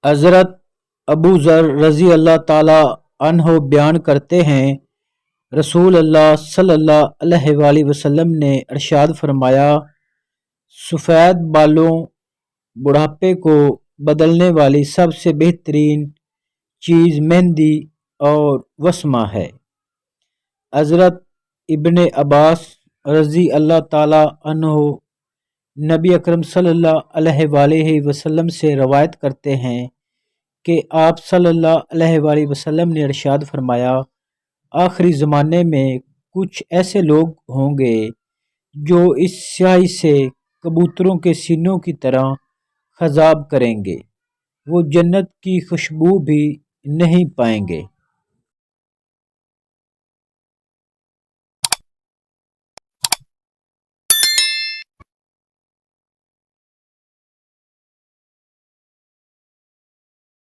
حضرت ابو ذر رضی اللہ تعالی عنہ بیان کرتے ہیں، رسول اللہ صلی اللہ علیہ وآلہ وسلم نے ارشاد فرمایا، سفید بالوں بڑھاپے کو بدلنے والی سب سے بہترین چیز مہندی اور وسمہ ہے۔ حضرت ابن عباس رضی اللہ تعالی عنہ نبی اکرم صلی اللہ علیہ وآلہ وسلم سے روایت کرتے ہیں کہ آپ صلی اللہ علیہ وآلہ وسلم نے ارشاد فرمایا، آخری زمانے میں کچھ ایسے لوگ ہوں گے جو اس سیاہی سے کبوتروں کے سینوں کی طرح خضاب کریں گے، وہ جنت کی خوشبو بھی نہیں پائیں گے۔